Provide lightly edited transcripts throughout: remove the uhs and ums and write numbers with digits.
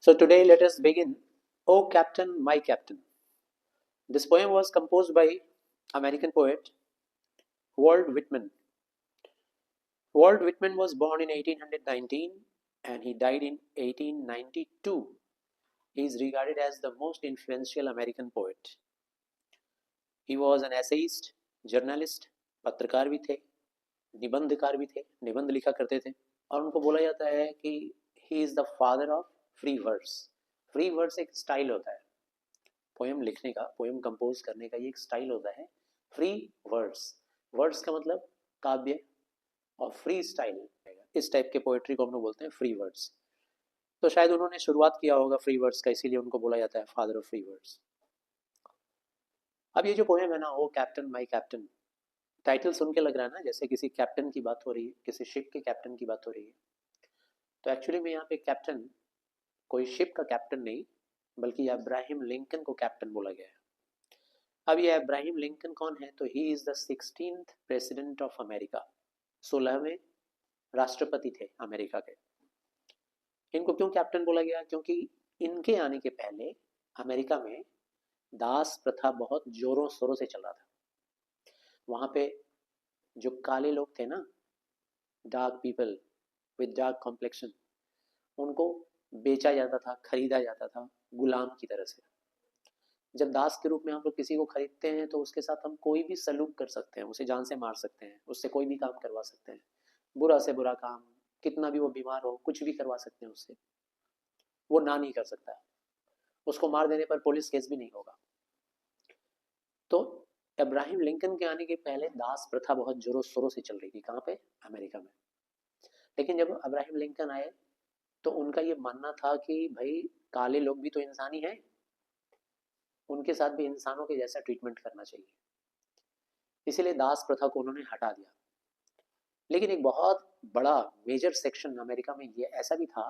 So today let us begin. O Captain, My Captain. This poem was composed by American poet Walt Whitman. Walt Whitman was born in 1819 and he died in 1892. He is regarded as the most influential American poet. He was an essayist, journalist, पत्रकार भी थे, निबंधकार भी थे, निबंध लिखा करते थे और उनको बोला जाता है कि ही is the father of free words. Free words एक स्टाइल होता है पोएम लिखने का, पोएम कंपोज करने का, ये एक स्टाइल होता है फ्री वर्ड्स. वर्ड्स का मतलब काव्य और फ्री स्टाइल, इस टाइप के पोएट्री को हम लोग बोलते हैं फ्री वर्ड्स. तो शायद उन्होंने शुरुआत किया होगा फ्री वर्ड्स का, इसीलिए उनको बोला जाता है फादर ऑफ फ्री वर्ड्स. अब ये जो पोएम है ना, ओ कैप्टन माय कैप्टन, टाइटल सुन के लग रहा है ना जैसे किसी कैप्टन की बात हो रही है, किसी शिप के कैप्टन की बात हो रही है. तो एक्चुअली में यहाँ पे कैप्टन कोई शिप का कैप्टन नहीं, बल्कि अब्राहम लिंकन को कैप्टन बोला गया है. अब ये अब्राहम लिंकन कौन है? तो he is the 16th president of America. 16वें राष्ट्रपति थे अमेरिका के. इनको क्यों कैप्टन बोला गया? क्योंकि इनके आने के पहले अमेरिका में दास प्रथा बहुत जोरों शोरों से चल रहा था. वहाँ पे जो काले लोग थे ना, dark people with dark complexion, उनको बेचा जाता था, खरीदा जाता था गुलाम की तरह से. जब दास के रूप में हम लोग किसी को खरीदते हैं तो उसके साथ हम कोई भी सलूक कर सकते हैं, उसे जान से मार सकते हैं, उससे कोई भी काम करवा सकते हैं, बुरा से बुरा काम, कितना भी वो बीमार हो, कुछ भी करवा सकते हैं उससे. वो ना नहीं कर सकता, उसको मार देने पर पुलिस केस भी नहीं होगा. तो अब्राहम लिंकन के आने के पहले दास प्रथा बहुत जोरों शोरों से चल रही थी. कहाँ पे? अमेरिका में. लेकिन जब अब्राहम लिंकन आए तो उनका ये मानना था कि भाई काले लोग भी तो इंसान ही हैं, उनके साथ भी इंसानों के जैसा ट्रीटमेंट करना चाहिए. इसीलिए दास प्रथा को उन्होंने हटा दिया. लेकिन एक बहुत बड़ा मेजर सेक्शन अमेरिका में ये ऐसा भी था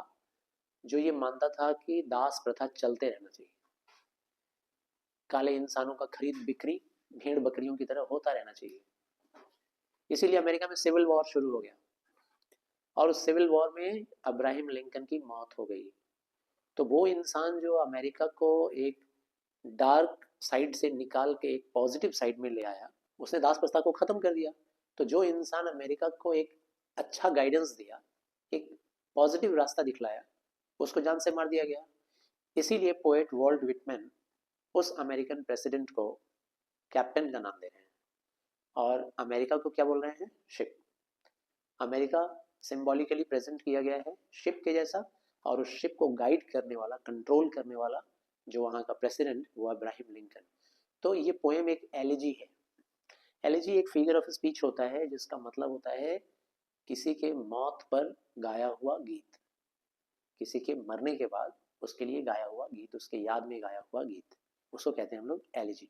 जो ये मानता था कि दास प्रथा चलते रहना चाहिए, काले इंसानों का खरीद बिक्री भेड़ बकरियों की तरह होता रहना चाहिए. इसीलिए अमेरिका में सिविल वॉर शुरू हो गया और उस सिविल वॉर में अब्राहम लिंकन की मौत हो गई. तो वो इंसान जो अमेरिका को एक डार्क साइड से निकाल के एक पॉजिटिव साइड में ले आया, उसने दास प्रथा को ख़त्म कर दिया. तो जो इंसान अमेरिका को एक अच्छा गाइडेंस दिया, एक पॉजिटिव रास्ता दिखलाया, उसको जान से मार दिया गया. इसीलिए पोएट वॉल्ट विटमैन उस अमेरिकन प्रेसिडेंट को कैप्टन का नाम दे रहे हैं और अमेरिका को क्या बोल रहे हैं? शिप. अमेरिका सिंबॉलिकली प्रेजेंट किया गया है शिप के जैसा, और उस शिप को गाइड करने वाला, कंट्रोल करने वाला जो वहाँ का प्रेसिडेंट, वो अब्राहम लिंकन. तो ये पोएम एक एलिजी है. एलिजी एक फिगर ऑफ स्पीच होता है जिसका मतलब होता है किसी के मौत पर गाया हुआ गीत, किसी के मरने के बाद उसके लिए गाया हुआ गीत, उसके याद में गाया हुआ गीत, उसको कहते हैं हम लोग एलिजी.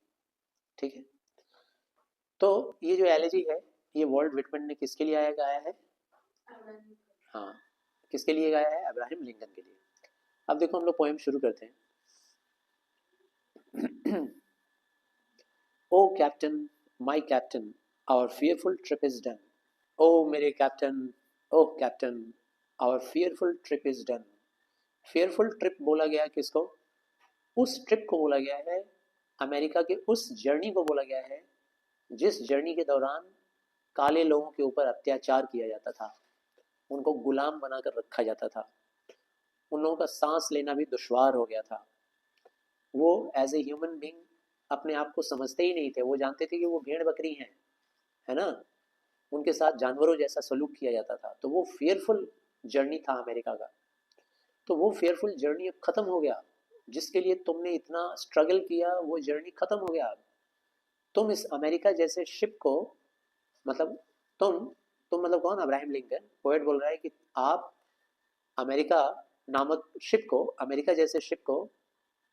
ठीक है. तो ये जो एलिजी है, ये वॉल्ट विटमैन ने किसके लिए आया गाया है? हाँ, किसके लिए गाया है? अब्राहम लिंकन के लिए. अब देखो हम लोग पोएम शुरू करते हैं. O captain, my captain, our fearful trip is done. ओ मेरे captain, O captain, our fearful trip is done. Fearful trip बोला गया किसको? उस ट्रिप को बोला गया है, अमेरिका के उस जर्नी को बोला गया है जिस जर्नी के दौरान काले लोगों के ऊपर अत्याचार किया जाता था, उनको गुलाम बनाकर रखा जाता था, उन लोगों का सांस लेना भी दुश्वार हो गया था. वो एज ए ह्यूमन बींग अपने आप को समझते ही नहीं थे. वो जानते थे कि वो भेड़ बकरी हैं, है ना, उनके साथ जानवरों जैसा सलूक किया जाता था. तो वो फेयरफुल जर्नी था अमेरिका का. तो वो फेयरफुल जर्नी अब खत्म हो गया. जिसके लिए तुमने इतना स्ट्रगल किया, वो जर्नी खत्म हो गया. तुम इस अमेरिका जैसे शिप को, मतलब तुम मतलब कौन? अब्राहम लिंकन पोएट बोल रहा है कि आप अमेरिका नामक शिप को, अमेरिका जैसे शिप को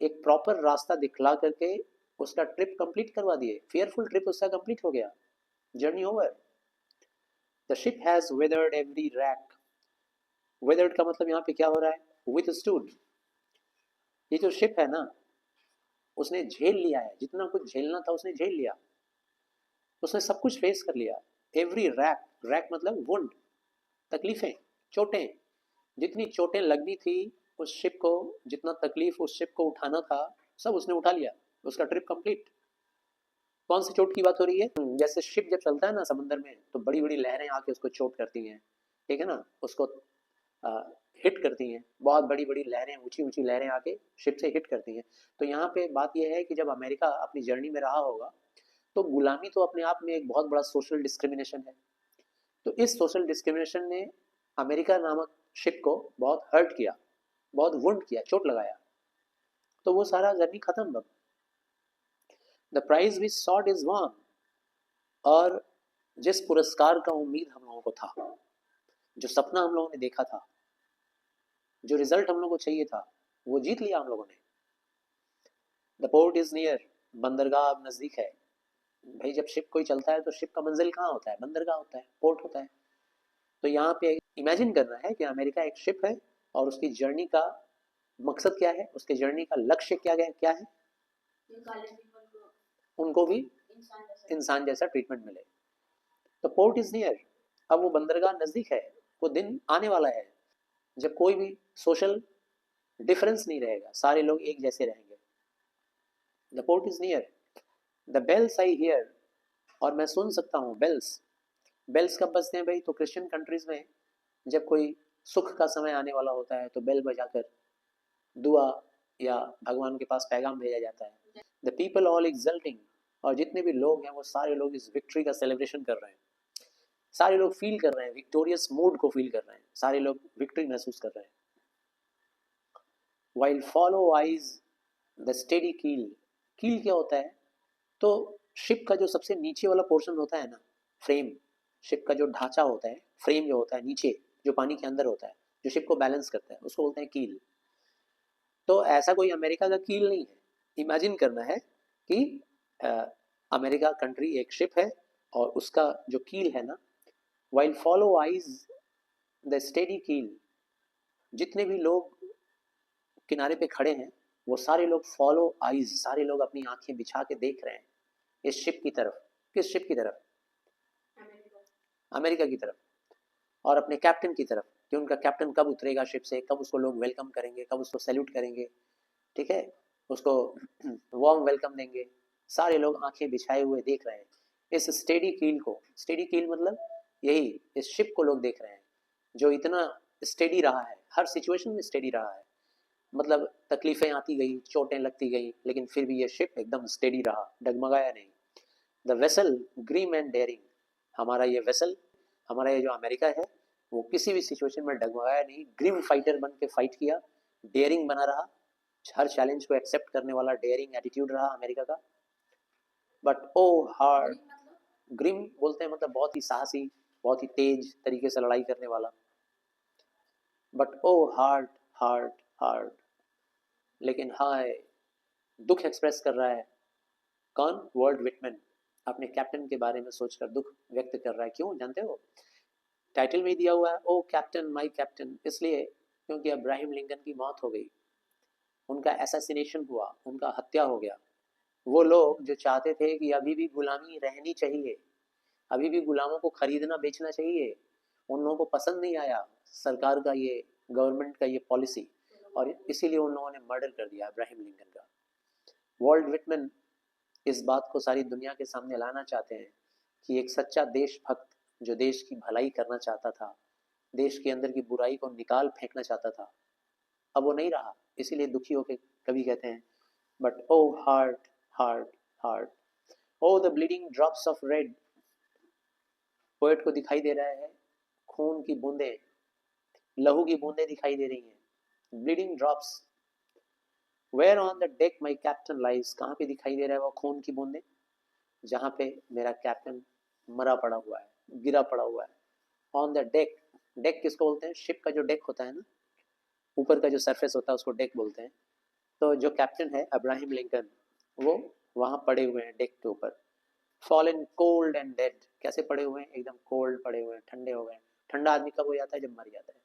एक प्रॉपर रास्ता दिखला करके उसका ट्रिप कंप्लीट करवा दिए. फेयरफुल ट्रिप उसका कंप्लीट हो गया, journey over. The ship has weathered every rack. Weathered का मतलब यहाँ पे क्या हो रहा है? विथस्टूड. ये जो शिप है ना, उसने झेल लिया है, जितना कुछ झेलना था उसने झेल लिया, उसने सब कुछ फेस कर लिया. एवरी रैक, रैक मतलब वुंड, तकलीफें, चोटें, जितनी चोटें लगनी थी उस शिप को, जितना तकलीफ उस शिप को उठाना था सब उसने उठा लिया, उसका ट्रिप कंप्लीट। कौन सी चोट की बात हो रही है? जैसे शिप जब चलता है ना समंदर में तो बड़ी बड़ी लहरें आके उसको चोट करती हैं, ठीक है ना, उसको हिट करती हैं, बहुत बड़ी बड़ी लहरें, ऊंची ऊंची लहरें आके शिप से हिट करती हैं। तो यहाँ पे बात यह है कि जब अमेरिका अपनी जर्नी में रहा होगा तो गुलामी तो अपने आप में एक बहुत बड़ा सोशल डिस्क्रिमिनेशन है। तो इस सोशल डिस्क्रिमिनेशन ने अमेरिका नामक शिप को बहुत हर्ट किया, बहुत वुंड किया, चोट लगाया। तो वो सारा जर्नी खत्म। अब the prize which sought is won, और जिस पुरस्कार का उम्मीद हम लोगों को था, जो सपना हम लोगों ने देखा था, जो रिजल्ट हम लोगों को चाहिए था, वो जीत लिया हम लोगों ने। द पोर्ट इज नियर, बंदरगाह अब नजदीक है। भाई जब शिप कोई चलता है तो शिप का मंजिल कहाँ होता है? बंदरगाह होता है, पोर्ट होता है। तो यहाँ पे इमेजिन करना है कि अमेरिका एक शिप है और उसकी जर्नी का मकसद क्या है, उसके जर्नी का लक्ष्य क्या है? उनको भी इंसान जैसा ट्रीटमेंट मिले। तो पोर्ट इज नियर, अब वो बंदरगाह नजदीक है। वो दिन आने वाला है जब कोई भी सोशल डिफरेंस नहीं रहेगा, सारे लोग एक जैसे रहेंगे। The port is near, the bells I hear, और मैं सुन सकता हूँ बेल्स। बेल्स कब बजते हैं भाई? तो क्रिश्चियन कंट्रीज में जब कोई सुख का समय आने वाला होता है तो बेल बजाकर दुआ या भगवान के पास पैगाम भेजा जाता है। द पीपल ऑल एक्सल्टिंग, और जितने भी लोग हैं वो सारे लोग इस विक्ट्री का सेलिब्रेशन कर रहे हैं। सारे लोग फील कर रहे हैं, विक्टोरियस मूड को फील कर रहे हैं, सारे लोग विक्ट्री महसूस कर रहे हैं। While follow eyes the steady कील, कील क्या होता है? तो शिप का जो सबसे नीचे वाला पोर्शन होता है ना, फ्रेम, शिप का जो ढांचा होता है, फ्रेम जो होता है नीचे, जो पानी के अंदर होता है, जो शिप को बैलेंस करता है, उसको बोलते हैं कील। तो ऐसा कोई अमेरिका का कील नहीं है। इमेजिन करना है कि अमेरिका कंट्री एक शिप है और उसका जो कील है ना, while follow eyes the steady कील, जितने भी लोग किनारे पे खड़े हैं वो सारे लोग फॉलो आइज, सारे लोग अपनी आंखें बिछा के देख रहे हैं इस शिप की तरफ। किस शिप की तरफ? अमेरिका की तरफ, और अपने कैप्टन की तरफ कि उनका कैप्टन कब उतरेगा शिप से, कब उसको लोग वेलकम करेंगे, कब उसको सैल्यूट करेंगे, ठीक है, उसको वार्म वेलकम देंगे। सारे लोग आंखें बिछाए हुए देख रहे हैं इस स्टेडी कील को। स्टेडी कील मतलब यही, इस शिप को लोग देख रहे हैं जो इतना स्टेडी रहा है, हर सिचुएशन में स्टेडी रहा है। मतलब तकलीफें आती गई, चोटें लगती गई, लेकिन फिर भी ये शिप एकदम स्टेडी रहा, डगमगाया नहीं। The vessel grim and daring, हमारा ये वेसल, हमारा ये जो अमेरिका है, वो किसी भी सिचुएशन में डगमगाया नहीं, ग्रीम फाइटर बन के फाइट किया, डेयरिंग बना रहा, हर चैलेंज को एक्सेप्ट करने वाला डेयरिंग एटीट्यूड रहा अमेरिका का। बट ओ हार्ड, ग्रिम बोलते हैं मतलब बहुत ही साहसी, बहुत ही तेज तरीके से लड़ाई करने वाला। But O heart heart heart, लेकिन हाय, दुख एक्सप्रेस कर रहा है। कौन? वर्ल्ड विटमैन अपने कैप्टन के बारे में सोचकर दुख व्यक्त कर रहा है। क्यों जानते हो? टाइटल में दिया हुआ है ओ कैप्टन माय कैप्टन, इसलिए क्योंकि अब्राहम लिंकन की मौत हो गई, उनका असैसिनेशन हुआ, उनका हत्या हो गया। वो लोग जो चाहते थे कि अभी भी गुलामी रहनी चाहिए, अभी भी गुलामों को खरीदना बेचना चाहिए, उन लोगों को पसंद नहीं आया सरकार का ये, गवर्नमेंट का ये पॉलिसी, और इसीलिए उन लोगों ने मर्डर कर दिया अब्राहम लिंकन का। वॉल्ट विटमैन इस बात को सारी दुनिया के सामने लाना चाहते हैं कि एक सच्चा देशभक्त जो देश की भलाई करना चाहता था, देश के अंदर की बुराई को निकाल फेंकना चाहता था, अब वो नहीं रहा। इसीलिए दुखी होकर कभी कहते हैं but O heart heart heart, O the bleeding drops of red, poet को दिखाई दे रहा है खून की बूंदें, लहू की बूंदें दिखाई दे रही हैं, bleeding drops. Where on the deck my captain lies, कहाँ पे दिखाई दे रहा है वो खून की बूंदें? जहाँ पे मेरा कैप्टन मरा पड़ा हुआ है, गिरा पड़ा हुआ है। ऑन द डेक, डेक किसको बोलते हैं? शिप का जो डेक होता है ना, ऊपर का जो सरफेस होता है उसको डेक बोलते हैं। तो जो कैप्टन है अब्राहम लिंकन, वो वहाँ पड़े हुए हैं डेक के ऊपर। फॉलन कोल्ड एंड डेड, कैसे पड़े हुए हैं? एकदम कोल्ड पड़े हुए हैं, ठंडे हो गए। ठंडा आदमी कब हो जाता है? जब मर जाता है।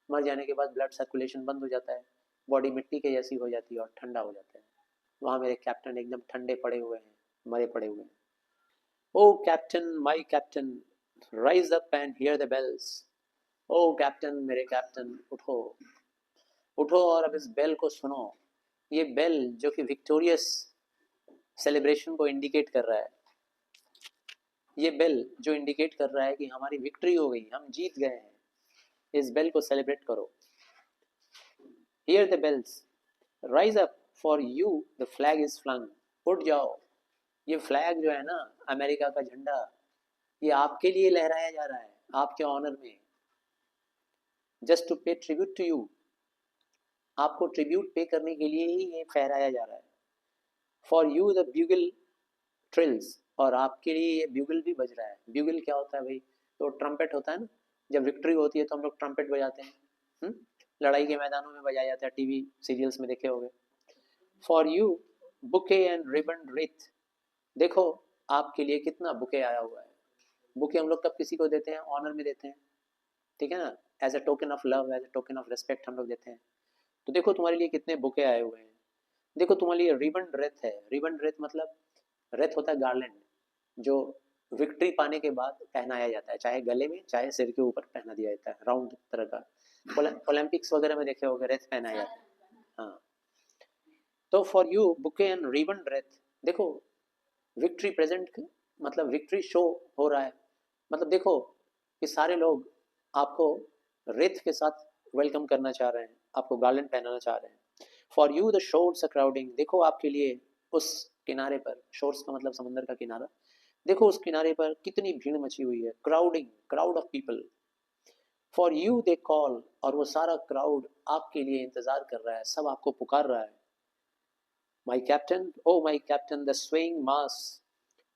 मर जाने के बाद ब्लड सर्कुलेशन बंद हो जाता है, बॉडी मिट्टी के जैसी हो जाती है और ठंडा हो जाता है। वहाँ मेरे कैप्टन एकदम ठंडे पड़े हुए हैं, मरे पड़े हुए हैं। O captain my captain, rise up and hear the bells. O captain, मेरे कैप्टन, उठो उठो और अब इस बेल को सुनो। ये बेल जो कि विक्टोरियस सेलिब्रेशन को इंडिकेट कर रहा है, ये बेल जो इंडिकेट कर रहा है कि हमारी विक्ट्री हो गई, हम जीत गए हैं, इस बेल को सेलिब्रेट करो। Hear the bells, rise up, for you the flag is flung। उठ जाओ, ये फ्लैग जो है ना, अमेरिका का झंडा, ये आपके लिए लहराया जा रहा है, आपके ऑनर में। जस्ट टू पे ट्रिब्यूट टू यू, आपको ट्रिब्यूट पे करने के लिए ही ये फहराया जा रहा है। For you the bugle trills, और आपके लिए ये ब्यूगल भी बज रहा है। ब्यूगल क्या होता है भाई? तो ट्रम्पेट होता है ना, जब विक्ट्री होती है तो हम लोग ट्रम्पेट बजाते हैं। लड़ाई के मैदानों में बजाया जाता है, टीवी सीरियल्स में देखे होंगे। For you bouquet and ribbon wreath, देखो आपके लिए कितना बुके आया हुआ है। बुके हम लोग कब किसी को देते हैं? ऑनर में देते हैं, ठीक है ना, as a token of love, as a token of respect हम लोग देते हैं। तो देखो तुम्हारे लिए कितने बुके आए हुए हैं। देखो तुम्हारे लिए रिबन रेथ है। रिबन रेथ मतलब, रेथ होता है गार्लैंड, जो विक्ट्री पाने के बाद पहनाया जाता है, चाहे गले में चाहे सिर के ऊपर पहना दिया जाता है, राउंड तरह का। ओलंपिक्स वगैरह में देखे होंगे, रेथ पहनाया जाता है। हाँ, तो for you bouquet and ribbon Wraith, देखो विक्ट्री प्रेजेंट, मतलब विक्ट्री शो हो रहा है, मतलब देखो कि सारे लोग आपको रेथ के साथ वेलकम करना चाह रहे हैं, आपको गार्लैंड पहनाना चाह रहे हैं। For you the shores are crowding, देखो आपके लिए उस किनारे पर, शोर्स का मतलब समंदर का किनारा, देखो उस किनारे पर कितनी भीड़ मची हुई है, crowding, crowd of people. For you they call, और वो सारा क्राउड आपके लिए इंतजार कर रहा है, सब आपको पुकार रहा है। My captain, O my captain the swaying mass,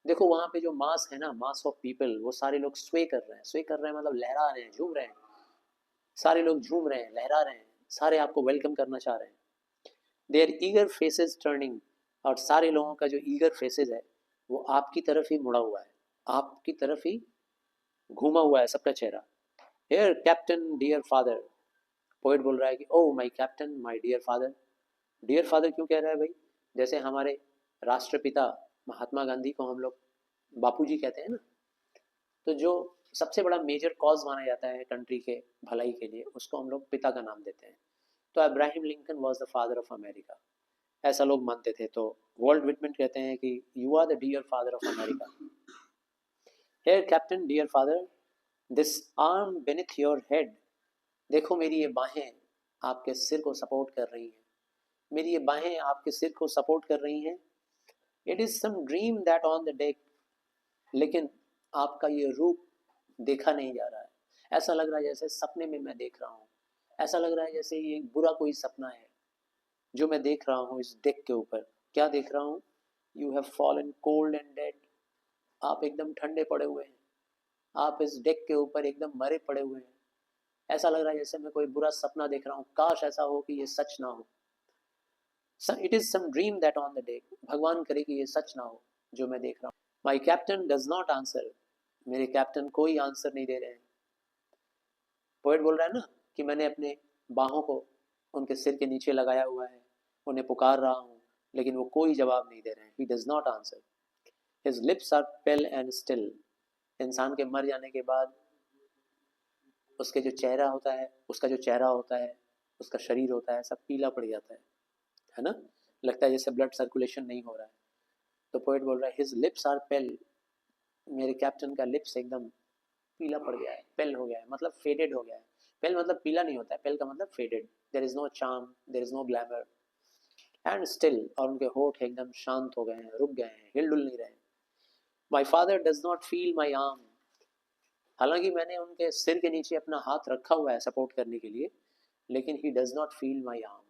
देखो वहां पे जो मास है ना, मास ऑफ पीपल, वो सारे लोग स्वे कर रहे हैं। स्वे कर रहे हैं मतलब लहरा रहे हैं, झूम रहे हैं, सारे लोग झूम रहे हैं, लहरा रहे हैं, सारे आपको वेलकम करना चाह रहे हैं। देयर ईगर फेसेस टर्निंग, और सारे लोगों का जो ईगर फेसेस है वो आपकी तरफ ही मुड़ा हुआ है, आपकी तरफ ही घूमा हुआ है सबका चेहरा। Here captain dear father, poet बोल रहा है कि O my captain my dear father. Dear father क्यों कह रहा है भाई? जैसे हमारे राष्ट्रपिता महात्मा गांधी को हम लोग बापू जी कहते हैं ना, तो जो सबसे बड़ा मेजर कॉज माना जाता है कंट्री के भलाई के लिए, उसको हम लोग पिता का नाम देते हैं। तो Abraham Lincoln was the father of America, ऐसा लोग मानते थे। तो वॉल्ट विटमैन कहते हैं कि you are the dear father of America. Here captain dear father, this arm beneath your head, देखो मेरी ये बाहें आपके सिर को सपोर्ट कर रही हैं, मेरी ये बाहें आपके सिर को सपोर्ट कर रही हैं। It is some dream that on the deck, लेकिन आपका ये रूप देखा नहीं जा रहा है, ऐसा लग रहा है जैसे सपने में मैं देख रहा हूँ, ऐसा लग रहा है जैसे ये बुरा कोई सपना है जो मैं देख रहा हूँ इस डेक के ऊपर। क्या देख रहा हूँ? You have fallen cold and dead, आप एकदम ठंडे पड़े हुए हैं, आप इस डेक के ऊपर एकदम मरे पड़े हुए हैं, ऐसा लग रहा है जैसे मैं कोई बुरा सपना देख रहा हूँ, काश ऐसा हो कि ये सच ना हो। It is some dream that on the deck, भगवान करे कि ये सच ना हो जो मैं देख रहा हूँ। माई कैप्टन डज नॉट आंसर, मेरे कैप्टन कोई आंसर नहीं दे रहे हैं। पोएट बोल रहा है ना कि मैंने अपने बाहों को उनके सिर के नीचे लगाया हुआ है, उन्हें पुकार रहा हूँ, लेकिन वो कोई जवाब नहीं दे रहे हैं। He does not answer, his lips are pale and still, इंसान के मर जाने के बाद उसके जो चेहरा होता है, उसका जो चेहरा होता है, उसका शरीर होता है, सब पीला पड़ जाता है ना, लगता है जैसे ब्लड सर्कुलेशन नहीं हो रहा है। तो पोएट बोल रहा है हिज लिप्स आर पेल, मेरे कैप्टन का लिप्स एकदम पीला पड़ गया है, पेल हो गया है, मतलब फेडेड हो गया है। पेल मतलब पीला नहीं होता है, पेल का मतलब faded, there is no charm, there is no glamour and still, और उनके होठ एकदम शांत हो गए हैं, रुक गए हैं, हिलडुल नहीं रहे। My father does not feel my arm, हालांकि मैंने उनके सिर के नीचे अपना हाथ रखा हुआ है सपोर्ट करने के लिए, लेकिन ही does not feel my arm,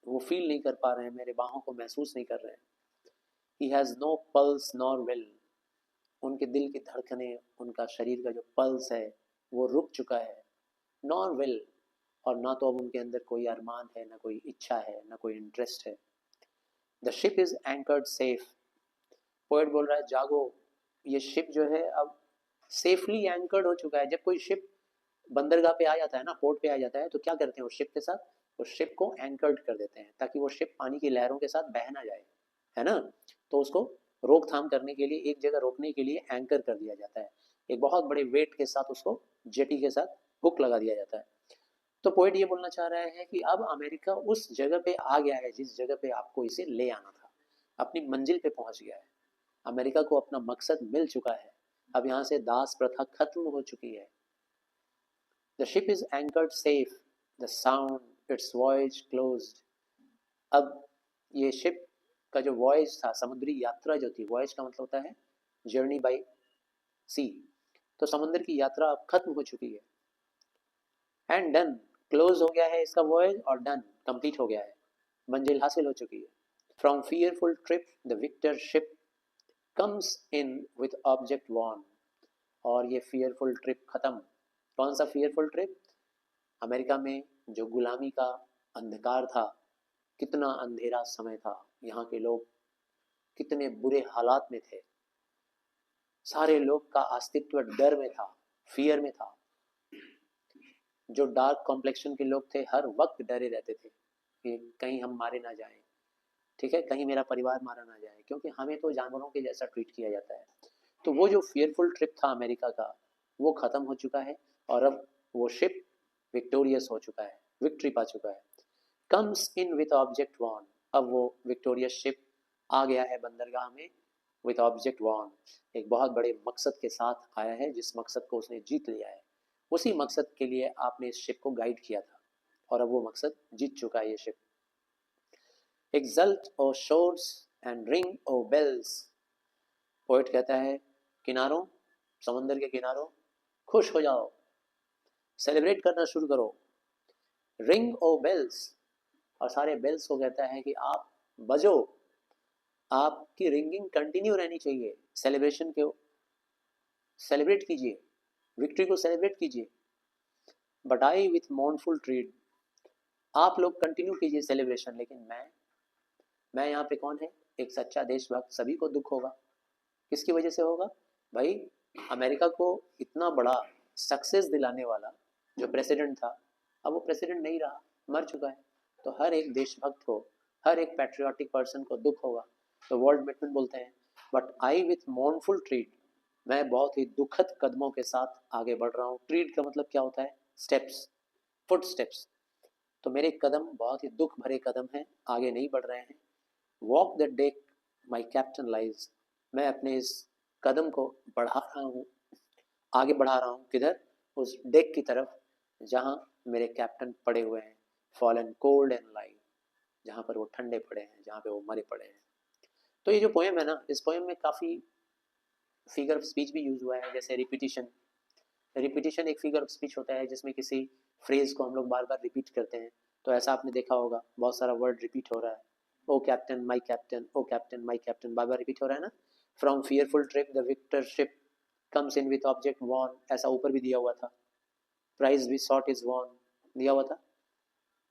वो फील नहीं कर पा रहे हैं, मेरे बाहों को महसूस नहीं कर रहे हैं। He has no pulse nor will, उनके दिल की धड़कनें, उनका शरीर का जो पल्स है वो रुक चुका है। नॉर विल, और ना तो अब उनके अंदर कोई अरमान है, ना कोई इच्छा है, ना कोई इंटरेस्ट है। The ship is anchored safe, poet बोल रहा है जागो, ये शिप जो है अब सेफली एंकर्ड हो चुका है। जब कोई शिप बंदरगाह पे आ जाता है ना, पोर्ट पे आ जाता है, तो क्या करते हैं उस शिप के साथ? उस शिप को एंकर्ड कर देते हैं ताकि वो शिप पानी की लहरों के साथ बह ना जाए, है ना। तो उसको रोकथाम करने के लिए, एक जगह रोकने के लिए एंकर कर दिया जाता है, एक बहुत बड़े वेट के साथ उसको जेटी के साथ हुक लगा दिया जाता है। तो पोएट ये बोलना चाह रहा है कि अब अमेरिका उस जगह पे आ गया है जिस जगह पे आपको इसे ले आना था, अपनी मंजिल पे पहुंच गया है। अमेरिका को अपना मकसद मिल चुका है, अब यहाँ से दास प्रथा खत्म हो चुकी है। The ship is anchored safe, the sound it's voyage closed. अब ये शिप का जो वॉयज था, समुद्री यात्रा जो थी, वॉयज का मतलब होता है जर्नी बाय सी, तो समुद्र की यात्रा अब खत्म हो चुकी है। एंड डन, क्लोज हो गया है इसका वॉयज, और डन, कंप्लीट हो गया है, मंजिल हासिल हो चुकी है। From fearful trip the victor ship comes in with object won. और ये फियरफुल ट्रिप खत्म। कौन सा फियरफुल ट्रिप? अमेरिका में जो गुलामी का अंधकार था, कितना अंधेरा समय था, यहाँ के लोग कितने बुरे हालात में थे, सारे लोग का अस्तित्व डर में था, फियर में था। जो डार्क कॉम्प्लेक्शन के लोग थे हर वक्त डरे रहते थे कि कहीं हम मारे ना जाएं, ठीक है, कहीं मेरा परिवार मारा ना जाए, क्योंकि हमें तो जानवरों के जैसा ट्रीट किया जाता है। तो वो जो फियरफुल ट्रिप था अमेरिका का, वो ख़त्म हो चुका है, और अब वो शिप विक्टोरियस हो चुका है, विक्ट्री पा चुका है। Comes in with object won, अब वो विक्टोरियस शिप आ गया है बंदरगाह में विथ ऑब्जेक्ट वॉन, एक बहुत बड़े मकसद के साथ आया है, जिस मकसद को उसने जीत लिया है। उसी मकसद के लिए आपने इस शिप को गाइड किया था, और अब वो मकसद जीत चुका है ये ship. Exult O shores and ring O bells। Poet कहता है किनारों, समंदर के किनारों, खुश हो जाओ, सेलिब्रेट करना शुरू करो। रिंग ओ बेल्स, और सारे बेल्स को कहता है कि आप बजो, आपकी रिंगिंग कंटिन्यू रहनी चाहिए, सेलिब्रेशन के सेलिब्रेट कीजिए, विक्ट्री को सेलिब्रेट कीजिए। बट आई विथ मोर्नफुल ट्रीड, आप लोग कंटिन्यू कीजिए सेलिब्रेशन, लेकिन मैं यहाँ पे कौन है? एक सच्चा देशभक्त, सभी को दुख होगा। किसकी वजह से होगा भाई? अमेरिका को इतना बड़ा सक्सेस दिलाने वाला जो प्रेसिडेंट था, अब वो प्रेसिडेंट नहीं रहा, मर चुका है। तो हर एक देशभक्त को, हर एक पैट्रियोटिक पर्सन को दुख होगा। तो वॉल्ट विटमैन बोलते हैं, बट आई विथ मोर्नफुल ट्रीड, मैं बहुत ही दुखद कदमों के साथ आगे बढ़ रहा हूँ। ट्रीड का मतलब क्या होता है? Steps, foot steps. तो मेरे कदम बहुत ही दुख भरे कदम हैं, आगे नहीं बढ़ रहे हैं। Walk the deck my captain lies, मैं अपने इस कदम को बढ़ा रहा हूँ, आगे बढ़ा रहा हूँ। किधर? उस डेक की तरफ जहाँ मेरे कैप्टन पड़े हुए हैं, फॉलन कोल्ड एंड लाइट, जहाँ पर वो ठंडे पड़े हैं, जहाँ पे वो मरे पड़े हैं। तो ये जो पोएम है ना, इस पोएम में काफ़ी फिगर ऑफ स्पीच भी यूज हुआ है, जैसे रिपीटिशन। रिपीटिशन एक फिगर ऑफ स्पीच होता है जिसमें किसी फ्रेज को हम लोग बार बार रिपीट करते हैं। तो ऐसा आपने देखा होगा, बहुत सारा वर्ड रिपीट हो रहा है, O captain my captain, O captain my captain, बार बार रिपीट हो रहा है ना। From fearful trip the victor ship comes in with object won, ऐसा ऊपर भी दिया हुआ था। Prize we sought is won दिया हुआ था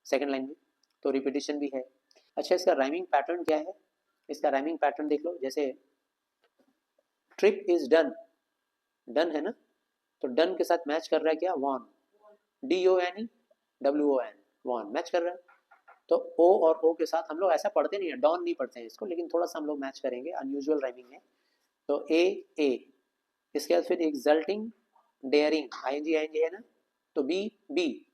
सेकंड लाइन में, तो रिपीटिशन भी है। अच्छा, इसका राइमिंग पैटर्न क्या है? इसका राइमिंग पैटर्न देख लो, जैसे ट्रिप इज डन, डन है ना, तो डन के साथ मैच कर रहा है क्या? Won, DONE WON, won match कर रहा है। तो ओ और ओ के साथ हम लोग ऐसा पढ़ते नहीं है, डॉन नहीं पढ़ते हैं इसको, लेकिन थोड़ा सा हम लोग मैच करेंगे, अनयूजुअल राइमिंग है। तो ए, इसके बाद फिर एग्जल्टिंग, डेयरिंग, ING है ना, तो बी,